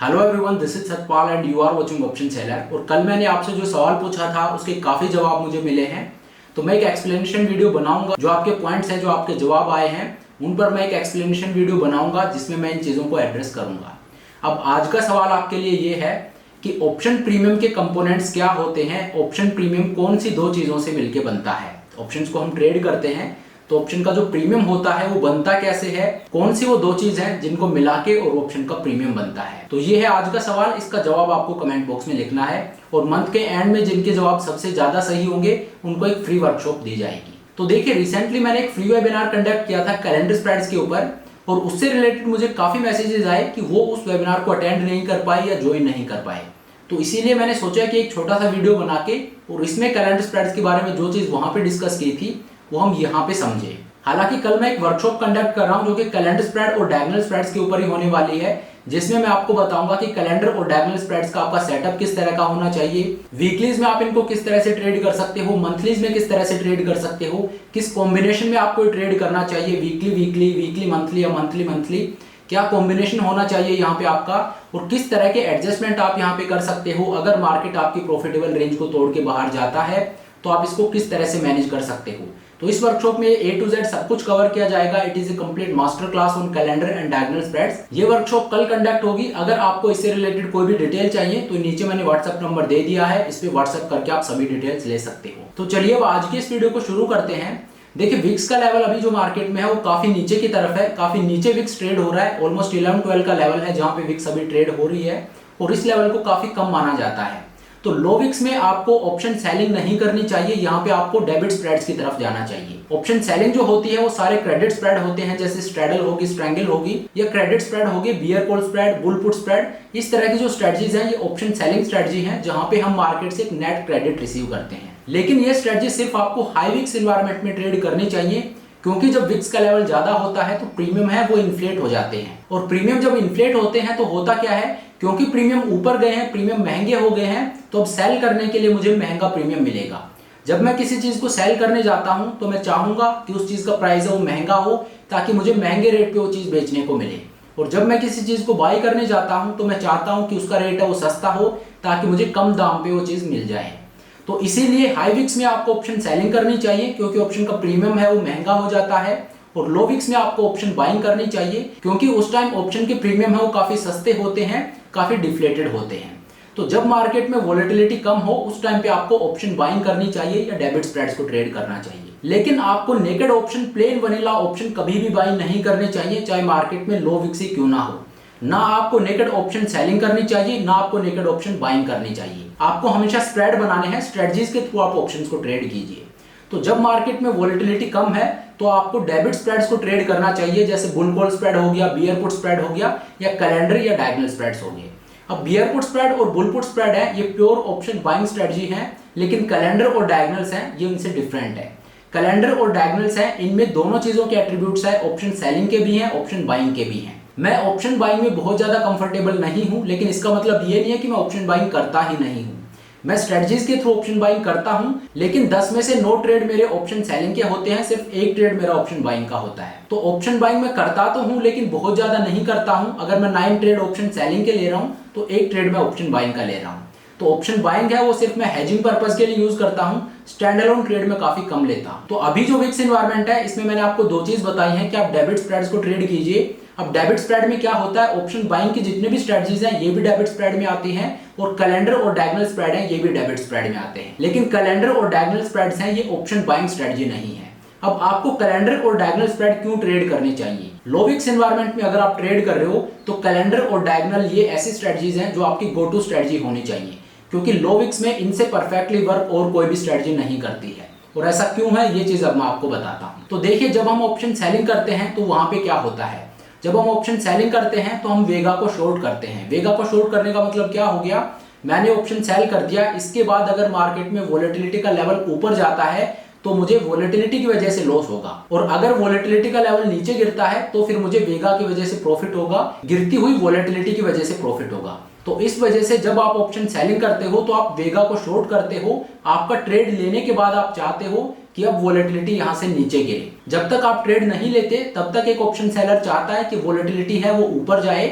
Hello everyone, this is Satpal and you are watching option seller. और कल मैंने आपसे जो सवाल पूछा था उसके काफ़ी जवाब मुझे मिले हैं, तो मैं एक एक्सप्लेनेशन वीडियो बनाऊंगा। जो आपके पॉइंट्स हैं, जो आपके जवाब आए हैं, उन पर मैं एक एक्सप्लेनेशन वीडियो बनाऊंगा जिसमें मैं इन चीज़ों को एड्रेस करूंगा। अब आज का सवाल आपके लिए ये है कि ऑप्शन प्रीमियम के कंपोनेंट्स क्या होते हैं, ऑप्शन प्रीमियम कौन सी दो चीज़ों से मिलकर बनता है। ऑप्शंस को हम ट्रेड करते हैं तो ऑप्शन का जो प्रीमियम होता है वो बनता कैसे है, कौन सी वो दो चीज हैं जिनको मिला के और ऑप्शन का प्रीमियम बनता है। तो ये है आज का सवाल। इसका जवाब आपको कमेंट बॉक्स में लिखना है और मंथ के एंड में जिनके जवाब सबसे ज्यादा सही होंगे उनको एक फ्री वर्कशॉप दी जाएगी। तो देखिए, रिसेंटली मैंने एक फ्री वेबिनार कंडक्ट किया था कैलेंडर स्प्रेड्स के ऊपर, और उससे रिलेटेड मुझे काफी मैसेजेस आए कि वो उस वेबिनार को अटेंड नहीं कर पाए या ज्वाइन नहीं कर पाए। तो इसीलिए मैंने सोचा कि एक छोटा सा वीडियो बना के और इसमें कैलेंडर स्प्रेड्स के बारे में जो चीज वहां पे डिस्कस की थी वो हम यहाँ पे समझे। हालांकि कल मैं एक वर्कशॉप कंडक्ट कर रहा हूं जो कि कैलेंडर स्प्रेड और डायगोनल स्प्रेड्स के ऊपर ही होने वाली है, जिसमें मैं आपको बताऊंगा कि कैलेंडर और डायगोनल स्प्रेड्स का आपका सेटअप किस तरह का होना चाहिए, वीकलीज में आप इनको किस तरह से ट्रेड कर सकते हो, मंथलीज में किस तरह से ट्रेड कर सकते हो, किस कॉम्बिनेशन में आपको ट्रेड करना चाहिए, वीकली वीकली, वीकली मंथली या मंथली मंथली, क्या कॉम्बिनेशन होना चाहिए यहाँ पे आपका, और किस तरह के एडजस्टमेंट आप यहाँ पे कर सकते हो। अगर मार्केट आपकी प्रॉफिटेबल रेंज को तोड़ के बाहर जाता है तो आप इसको किस तरह से मैनेज कर सकते हो। तो इस वर्कशॉप में A to Z सब कुछ कवर किया जाएगा। It is a complete master class on calendar and diagonal spreads. ये वर्कशॉप कल कंडक्ट होगी। अगर आपको इससे रिलेटेड कोई भी डिटेल चाहिए तो नीचे मैंने व्हाट्सएप नंबर दे दिया है, इस पे व्हाट्सएप करके आप सभी डिटेल्स ले सकते हो। तो चलिए अब आज के इस वीडियो को शुरू करते हैं। देखिए, विक्स का लेवल अभी जो मार्केट में है वो काफी नीचे की तरफ है, काफी नीचे विक्स ट्रेड हो रहा है। ऑलमोस्ट 11-12 का लेवल है जहां पे विक्स अभी ट्रेड हो रही है, और इस लेवल को काफी कम माना जाता है। तो लो विक्स में आपको ऑप्शन सेलिंग नहीं करनी चाहिए, यहाँ पे आपको डेबिट स्प्रेड्स की तरफ जाना चाहिए। ऑप्शन सेलिंग जो होती है वो सारे क्रेडिट स्प्रेड होते हैं, जैसे स्ट्रैडल होगी, स्ट्रैंगल होगी, या क्रेडिट स्प्रेड होगी, bear call spread, bull put spread. इस तरह की जो स्ट्रेटजीज हैं ये ऑप्शन सेलिंग स्ट्रेटजी है, जहां पे हम मार्केट से एक नेट क्रेडिट रिसीव करते हैं। लेकिन ये स्ट्रेटजी सिर्फ आपको हाई विक्स एनवायरनमेंट में ट्रेड करनी चाहिए, क्योंकि जब विक्स का लेवल ज्यादा होता है तो प्रीमियम है वो इन्फ्लेट हो जाते हैं। और प्रीमियम जब इन्फ्लेट होते हैं तो होता क्या है, क्योंकि प्रीमियम ऊपर गए हैं, प्रीमियम महंगे हो गए हैं, तो अब सेल करने के लिए मुझे महंगा प्रीमियम मिलेगा। जब मैं किसी चीज को सेल करने जाता हूं तो मैं चाहूंगा कि उस चीज का प्राइस है वो महंगा हो, ताकि मुझे महंगे रेट पे वो चीज बेचने को मिले। और जब मैं किसी चीज को बाय करने जाता हूं तो मैं चाहता हूं कि उसका रेट है वो सस्ता हो, ताकि मुझे कम दाम पे वो चीज मिल जाए। तो इसीलिए हाई विक्स में आपको ऑप्शन सेलिंग करनी चाहिए, क्योंकि ऑप्शन का प्रीमियम है वो महंगा हो जाता है। और लो विक्स में आपको ऑप्शन बाइंग करनी चाहिए, क्योंकि उस टाइम ऑप्शन के प्रीमियम है वो काफी सस्ते होते हैं, काफी डिफ्लेटेड होते हैं। तो जब मार्केट में वोलेटिलिटी कम हो उस टाइम पे आपको ऑप्शन बाइंग करनी चाहिए या डेबिट स्प्रेड्स को ट्रेड करना चाहिए। लेकिन आपको naked option, plane vanilla option कभी भी बाइंग नहीं करने चाहिए, चाहे मार्केट में लो विक्स ही क्यों ना हो। ना आपको नेकेड ऑप्शन सेलिंग करनी चाहिए, ना आपको नेकेड ऑप्शन बाइंग करनी चाहिए। आपको हमेशा स्प्रेड बनाने हैं, स्ट्रेटजीज के थ्रू आप ऑप्शंस को ट्रेड कीजिए। तो जब मार्केट में वोलेटिलिटी कम है तो आपको डेबिट स्प्रेड्स को ट्रेड करना चाहिए, जैसे बुल कॉल स्प्रेड हो गया, बियर पुट स्प्रेड हो गया, या कैलेंडर या डायगोनल स्प्रेड्स हो गए। अब बियर पुट स्प्रेड और बुल पुट स्प्रेड है ये प्योर ऑप्शन बाइंग स्ट्रेटजी है, लेकिन कैलेंडर और डायगोनल्स हैं ये उनसे डिफरेंट है। कैलेंडर और डायगोनल्स हैं, इनमें दोनों चीजों के एट्रीब्यूट्स है, ऑप्शन सेलिंग के भी हैं, ऑप्शन बाइंग के भी हैं। मैं ऑप्शन बाइंग में बहुत ज्यादा कंफर्टेबल नहीं हूं, लेकिन इसका मतलब ये नहीं है कि मैं ऑप्शन बाइंग करता ही नहीं हूं। मैं स्ट्रेटजीज के थ्रू ऑप्शन बाइंग करता हूं, लेकिन 10 में से 9 ट्रेड मेरे ऑप्शन सेलिंग के होते हैं, सिर्फ एक ट्रेड मेरा ऑप्शन बाइंग का होता है। तो ऑप्शन बाइंग मैं करता तो हूं, लेकिन बहुत ज्यादा नहीं करता हूं। अगर मैं 9 ट्रेड ऑप्शन सेलिंग के ले रहा हूं तो एक ट्रेड मैं ऑप्शन बाइंग का ले रहा हूं। तो ऑप्शन बाइंग है वो सिर्फ मैं हेजिंग पर्पस के लिए यूज करता हूं, स्टैंड अलोन ट्रेड में काफी कम लेता हूं। तो अभी जो विक्स एनवायरनमेंट है इसमें मैंने आपको दो चीज बताई है कि आप डेबिट स्प्रेड्स को ट्रेड कीजिए। अब डेबिट स्प्रेड में क्या होता है, ऑप्शन बाइंग की जितने भी स्ट्रेटजीज हैं ये भी डेबिट स्प्रेड में आती हैं, और कैलेंडर और डायगोनल स्प्रेड है ये भी डेबिट स्प्रेड में आते हैं। लेकिन कैलेंडर और डायगोनल स्प्रेड्स हैं ये ऑप्शन बाइंग स्ट्रेटजी नहीं है। अब आपको कैलेंडर और डायगोनल स्प्रेड क्यों ट्रेड करनी चाहिए? लो विक्स एनवायरनमेंट में अगर आप ट्रेड कर रहे हो तो कैलेंडर और डायगोनल ये ऐसी स्ट्रेटजीज हैं जो आपकी गो टू स्ट्रेटजी होनी चाहिए, क्योंकि लो विक्स में इनसे परफेक्टली वर्क और कोई भी स्ट्रेटजी नहीं करती है। और ऐसा क्यों है ये चीज अब मैं आपको बताता हूं। तो देखिए, जब हम ऑप्शन सेलिंग करते हैं तो वहां पे क्या होता है, जब हम ऑप्शन सेलिंग करते हैं तो हम वेगा को शॉर्ट करते हैं। वेगा को शॉर्ट करने का मतलब क्या हो गया, मैंने ऑप्शन सेल कर दिया, इसके बाद अगर मार्केट में वोलेटिलिटी का लेवल ऊपर जाता है तो मुझे वोलेटिलिटी की वजह से लॉस होगा, और अगर वोलेटिलिटी का लेवल नीचे गिरता है तो फिर मुझे वेगा की वजह से प्रॉफिट होगा, गिरती हुई वोलेटिलिटी की वजह से प्रॉफिट होगा। तो इस वजह से जब आप ऑप्शन सेलिंग करते हो तो आप वेगा को शॉर्ट करते हो। आपका ट्रेड लेने के बाद आप चाहते हो कि अब वोलेटिलिटी यहां से नीचे गिरे। जब तक आप ट्रेड नहीं लेते तब तक एक ऑप्शन सेलर चाहता है कि वोलेटिलिटी है वो ऊपर जाए,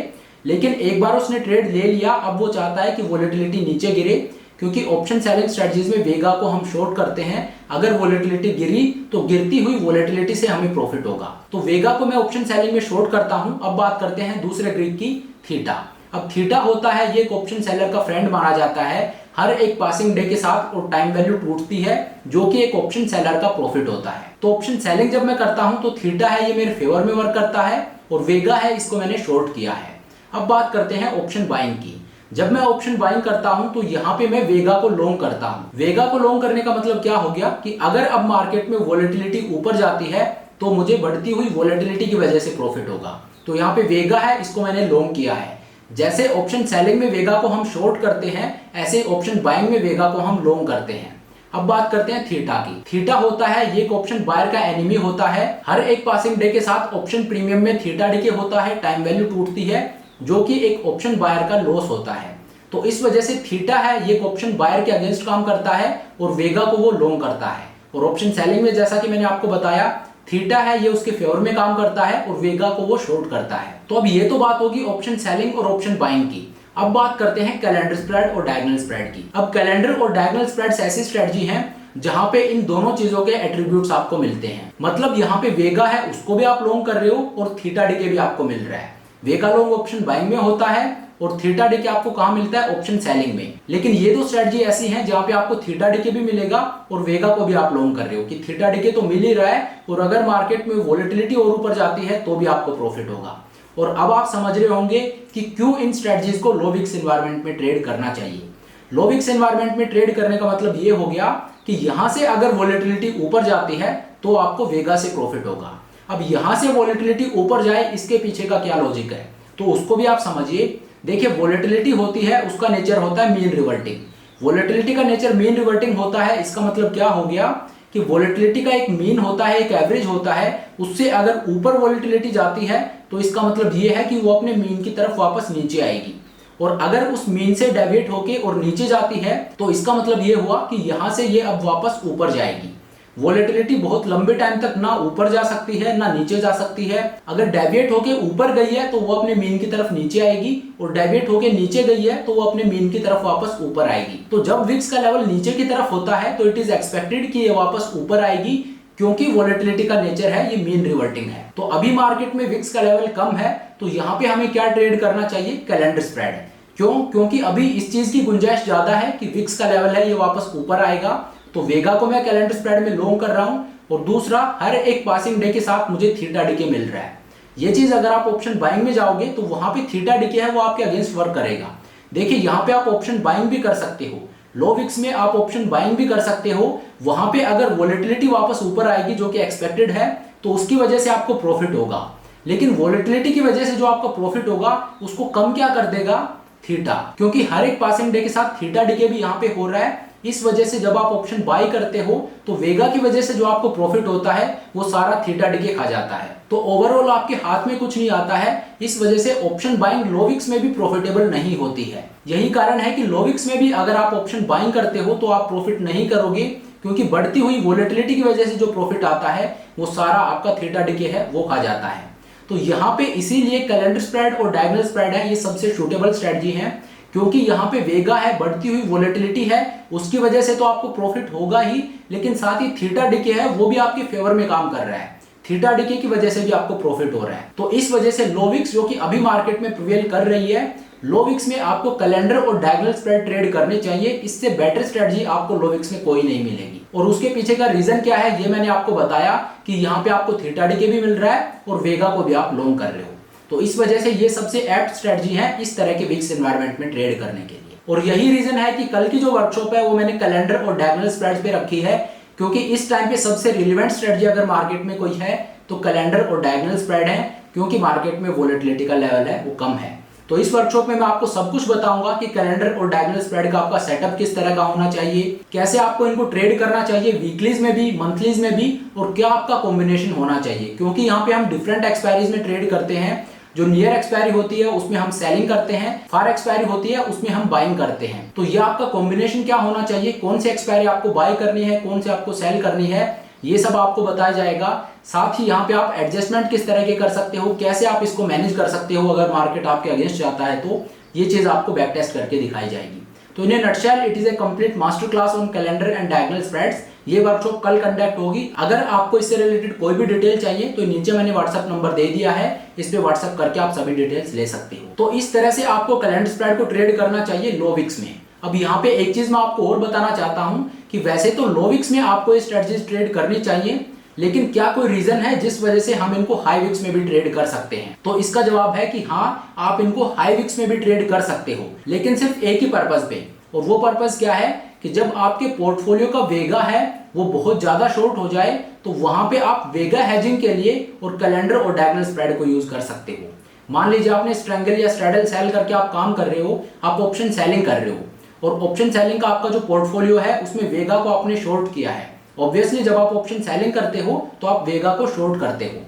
लेकिन एक बार उसने ट्रेड ले लिया, अब वो चाहता है कि वोलेटिलिटी नीचे गिरे, क्योंकि ऑप्शन सेलिंग स्ट्रेटजीज में वेगा को हम शॉर्ट करते हैं। अगर वोलेटिलिटी गिरी तो गिरती हुई वोलेटिलिटी से हमें प्रॉफिट होगा। तो वेगा को मैं ऑप्शन सेलिंग में शॉर्ट करता हूं। अब बात करते हैं दूसरे ग्रीक की, थीटा। अब थीटा होता है, ये एक ऑप्शन सेलर का फ्रेंड माना जाता है। हर एक पासिंग डे के साथ और टाइम वैल्यू टूटती है, जो कि एक ऑप्शन सेलर का प्रॉफिट होता है। तो ऑप्शन सेलिंग जब मैं करता हूं तो थीटा है, ये मेरे फेवर में वर्क करता है, और वेगा है, इसको मैंने शॉर्ट किया है। अब बात करते हैं ऑप्शन बाइंग की। जब मैं ऑप्शन बाइंग करता हूं तो यहाँ पे मैं वेगा को लॉन्ग करता हूं। वेगा को लॉन्ग करने का मतलब क्या हो गया कि अगर अब मार्केट में वोलेटिलिटी ऊपर जाती है तो मुझे बढ़ती हुई वोलेटिलिटी की वजह से प्रॉफिट होगा। तो यहाँ पे वेगा है, इसको मैंने लॉन्ग किया है। जैसे ऑप्शन सेलिंग में वेगा को हम शॉर्ट करते हैं, ऐसे ऑप्शन बाइंग में वेगा को हम लॉन्ग करते हैं। अब बात करते हैं थीटा की। थीटा होता है, ये एक ऑप्शन बायर का एनिमी होता है। हर एक पासिंग डे के साथ ऑप्शन प्रीमियम में थीटा डिके होता है, टाइम वैल्यू टूटती है, जो कि एक ऑप्शन बायर का लॉस होता है। तो इस वजह से थीटा है, ये ऑप्शन बायर के अगेंस्ट काम करता है और वेगा को वो लॉन्ग करता है। और ऑप्शन सेलिंग में जैसा कि मैंने आपको बताया, थीटा है, ये उसके फेवर में काम करता है और वेगा को वो शॉर्ट करता है। तो अब ये तो बात होगी ऑप्शन सेलिंग और ऑप्शन बाइंग की। अब बात करते हैं कैलेंडर स्प्रेड और डायगोनल स्प्रेड की। अब कैलेंडर और डायगोनल स्प्रेड्स ऐसी स्ट्रेटजी हैं जहां पे इन दोनों चीजों के एट्रीब्यूट्स आपको मिलते हैं। मतलब यहाँ पे वेगा है, उसको भी आप लॉन्ग कर रहे हो और थीटा डिके भी आपको मिल रहा है। वेगा लॉन्ग ऑप्शन बाइंग में होता है और थीटा डिके आपको कहां मिलता है, ऑप्शन सेलिंग में। लेकिन ये दो स्ट्रेटजी ऐसी हैं जहां पे आपको थीटा डिके भी मिलेगा और वेगा को भी आप लॉन्ग कर रहे हो कि थीटा डिके तो मिल ही रहा है, और अगर मार्केट में वोलेटिलिटी और ऊपर जाती है तो भी आपको प्रॉफिट होगा। और अब आप समझ रहे होंगे कि क्यों इन स्ट्रेटजीज को लो विक्स एनवायरनमेंट में ट्रेड करना चाहिए। लो विक्स एनवायरनमेंट में ट्रेड करने का मतलब ये हो गया कि यहां से अगर वोलेटिलिटी ऊपर जाती है तो आपको वेगा से प्रॉफिट होगा। अब यहां से वोलेटिलिटी ऊपर जाए, इसके पीछे का क्या लॉजिक है तो उसको भी आप समझिए। देखिए, वोलेटिलिटी होती है, उसका नेचर होता है मीन रिवर्टिंग। वोलेटिलिटी का नेचर मीन रिवर्टिंग होता है। इसका मतलब क्या हो गया कि वोलेटिलिटी का एक मीन होता है, एक एवरेज होता है, उससे अगर ऊपर वोलेटिलिटी जाती है तो इसका मतलब ये है कि वो अपने मीन की तरफ वापस नीचे आएगी। और अगर उस मीन से डेविएट होके और नीचे जाती है तो इसका मतलब ये हुआ कि यहां से ये अब वापस ऊपर जाएगी। वोलेटिलिटी बहुत लंबे टाइम तक ना ऊपर जा सकती है ना नीचे जा सकती है। अगर डेविएट होके ऊपर गई है तो वो अपने मीन की तरफ नीचे आएगी, और डेविएट होके नीचे गई है तो वो अपने मीन की तरफ वापस ऊपर आएगी। तो जब विक्स का लेवल नीचे की तरफ होता है तो इट इज एक्सपेक्टेड कि ये वापस ऊपर आएगी, क्योंकि वोलेटिलिटी का नेचर है ये मीन रिवर्टिंग है। तो अभी मार्केट में विक्स का लेवल कम है, तो यहाँ पे हमें क्या ट्रेड करना चाहिए, कैलेंडर स्प्रेड। क्यों? क्योंकि अभी इस चीज की गुंजाइश ज्यादा है कि विक्स का लेवल है ये वापस ऊपर आएगा। तो वेगा को मैं कैलेंडर स्प्रेड में लॉन्ग कर रहा हूं, और दूसरा हर एक पासिंग डे के साथ मुझे थीटा डिके मिल रहा है। ये चीज अगर आप ऑप्शन बाइंग में जाओगे तो वहां पे थीटा डिके है वो आपके अगेंस्ट वर्क करेगा। देखिए, यहाँ पे आप ऑप्शन बाइंग भी कर सकते हो, लो विक्स में आप ऑप्शन बाइंग भी कर सकते हो। वहां पे अगर वोलेटिलिटी वापस ऊपर आएगी जो कि एक्सपेक्टेड है तो उसकी वजह से आपको प्रॉफिट होगा। लेकिन वोलेटिलिटी की वजह से जो आपका प्रॉफिट होगा उसको कम क्या कर देगा, थीटा, क्योंकि हर एक पासिंग डे के साथ थीटा डिके भी यहाँ पे हो रहा है। इस वजह से जब आप ऑप्शन बाय करते हो तो वेगा की वजह से जो आपको प्रॉफिट होता है वो सारा थीटा डिके खा जाता है। तो ओवरऑल आपके हाथ में कुछ नहीं आता है। इस वजह से ऑप्शन बाइंग लो विक्स में भी प्रॉफिटेबल नहीं होती है। यही कारण है कि लो विक्स में भी अगर आप ऑप्शन बाइंग करते हो तो आप प्रॉफिट नहीं करोगे, क्योंकि बढ़ती हुई वोलेटिलिटी की वजह से जो प्रॉफिट आता है वो सारा आपका थीटा डिके है वो खा जाता है। तो यहाँ पे इसीलिए कैलेंडर स्प्रेड और डायगोनल स्प्रेड है ये सबसे सूटेबल स्ट्रेटजी है, क्योंकि यहाँ पे वेगा है, बढ़ती हुई वोलेटिलिटी है, उसकी वजह से तो आपको प्रॉफिट होगा ही, लेकिन साथ ही थीटा डिके है वो भी आपके फेवर में काम कर रहा है। थीटा डिके की वजह से भी आपको प्रॉफिट हो रहा है। तो इस वजह से लो विक्स जो कि अभी मार्केट में प्रिवेल कर रही है, लो विक्स में आपको कैलेंडर और डायगोनल स्प्रेड ट्रेड करने चाहिए। इससे बेटर स्ट्रेटजी आपको लो विक्स में कोई नहीं मिलेगी। और उसके पीछे का रीजन क्या है ये मैंने आपको बताया कि यहाँ पे आपको थीटा डिके भी मिल रहा है और वेगा को भी आप लॉन्ग कर रहे हो। तो इस वजह से ये सबसे एप्ट स्ट्रेटजी है इस तरह के विक्स एनवायरनमेंट में ट्रेड करने के लिए। और यही रीजन है कि कल की जो वर्कशॉप है वो मैंने कैलेंडर और डायगोनल स्प्रेड्स पे रखी है, क्योंकि इस टाइम पे सबसे रिलेवेंट स्ट्रेटजी अगर मार्केट में कोई है तो कैलेंडर और डायगोनल स्प्रेड है, क्योंकि मार्केट में वोलेटिलिटी का लेवल है वो कम है। तो इस वर्कशॉप में मैं आपको सब कुछ बताऊंगा कि कैलेंडर और डायगोनल स्प्रेड का आपका सेटअप किस तरह का होना चाहिए, कैसे आपको इनको ट्रेड करना चाहिए वीकलीज में भी, मंथलीज में भी, और क्या आपका कॉम्बिनेशन होना चाहिए। क्योंकि यहाँ पे हम डिफरेंट एक्सपायरीज में ट्रेड करते हैं। जो नियर एक्सपायरी होती है उसमें हम सेलिंग करते हैं, फार एक्सपायरी होती है उसमें हम बाइंग करते हैं। तो ये आपका कॉम्बिनेशन क्या होना चाहिए, कौन सी एक्सपायरी आपको बाय करनी है, कौन सी आपको सेल करनी है, ये सब आपको बताया जाएगा। साथ ही यहाँ पे आप एडजस्टमेंट किस तरह के कर सकते हो, कैसे आप इसको मैनेज कर सकते हो अगर मार्केट आपके अगेंस्ट जाता है, तो ये चीज आपको बैक टेस्ट करके दिखाई जाएगी। तो in nutshell it is a complete master class on calendar and diagonal spreads. ये वर्कशॉप कल कंडक्ट होगी। अगर आपको इससे रिलेटेड कोई भी डिटेल चाहिए तो नीचे मैंने व्हाट्सएप नंबर दे दिया है, इस पे व्हाट्सएप करके आप सभी डिटेल्स ले सकते हो। तो इस तरह से आपको कैलेंडर स्प्रेड को ट्रेड करना चाहिए लो विक्स में। अब यहाँ पे एक चीज मैं आपको और बताना चाहता हूँ कि वैसे तो लो विक्स में आपको ये स्ट्रेटजीज ट्रेड करनी चाहिए, लेकिन क्या कोई रीजन है जिस वजह से हम इनको हाई विक्स में भी ट्रेड कर सकते हैं? तो इसका जवाब है कि हाँ, आप इनको हाई विक्स में भी ट्रेड कर सकते हो, लेकिन सिर्फ एक ही पर्पज पे। और वो पर्पज क्या है कि जब आपके पोर्टफोलियो का वेगा है वो बहुत ज्यादा शॉर्ट हो जाए, तो वहां पे आप वेगा हेजिंग के लिए और कैलेंडर और डायगोनल स्प्रेड को यूज कर सकते हो। मान लीजिए आपने स्ट्रैंगल या स्ट्रैडल सेल करके आप काम कर रहे हो, आप ऑप्शन सेलिंग कर रहे हो, और ऑप्शन सेलिंग का आपका जो पोर्टफोलियो है उसमें वेगा को आपने शॉर्ट किया है। ऑब्वियसली जब आप ऑप्शन सेलिंग करते हो तो आप वेगा को शॉर्ट करते हो।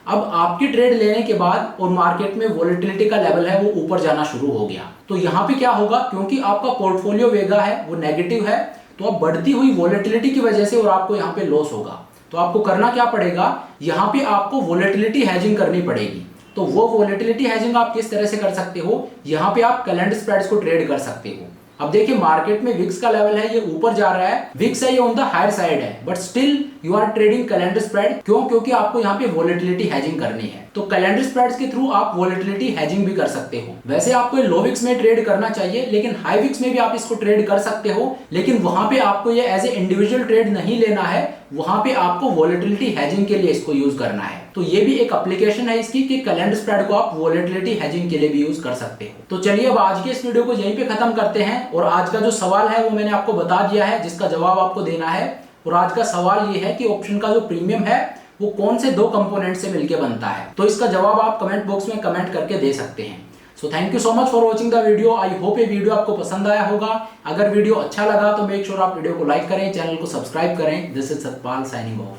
अब आपकी ट्रेड लेने के बाद और मार्केट में वोलेटिलिटी का लेवल है वो ऊपर जाना शुरू हो गया, तो यहाँ पे क्या होगा, क्योंकि आपका पोर्टफोलियो वेगा है वो नेगेटिव है, तो अब बढ़ती हुई वोलेटिलिटी की वजह से और आपको यहाँ पे लॉस होगा। तो आपको करना क्या पड़ेगा, यहाँ पे आपको वोलेटिलिटी हेजिंग करनी पड़ेगी। तो वो वोलेटिलिटी हेजिंग आप किस तरह से कर सकते हो, यहाँ पे आप कैलेंडर स्प्रेड्स को ट्रेड कर सकते हो। अब देखिए मार्केट में विक्स का लेवल है ये ऊपर जा रहा है, विक्स है ये ऑन द हायर साइड है, but still you are trading calendar spread. क्यों? क्योंकि आपको यहाँ पे वोलेटिलिटी हेजिंग करनी है। तो कैलेंडर स्प्रेड्स के थ्रू आप वोलेटिलिटी हेजिंग भी कर सकते हो। वैसे आपको लो विक्स में ट्रेड करना चाहिए, लेकिन हाई विक्स में भी आप इसको ट्रेड कर सकते हो, लेकिन वहां पे आपको ये एज ए इंडिविजुअल ट्रेड नहीं लेना है, वहां पे आपको वोलेटिलिटी हेजिंग के लिए इसको यूज करना है। तो ये भी एक एप्लीकेशन है इसकी कि कैलेंडर स्प्रेड को आप वोलेटिलिटी हेजिंग के लिए भी यूज कर सकते हो। तो चलिए अब आज के इस वीडियो को यहीं पे खत्म करते हैं, और आज का जो सवाल है वो मैंने आपको बता दिया है जिसका जवाब आपको देना है। और आज का सवाल ये है कि ऑप्शन का जो प्रीमियम है वो कौन से दो कंपोनेंट से मिलकर बनता है। तो इसका जवाब आप कमेंट बॉक्स में कमेंट करके दे सकते हैं। So thank you so much for watching the video. I hope ये वीडियो आपको पसंद आया होगा। अगर वीडियो अच्छा लगा तो मेक श्योर आप वीडियो को लाइक करें, चैनल को सब्सक्राइब करें। This is Satpal signing off.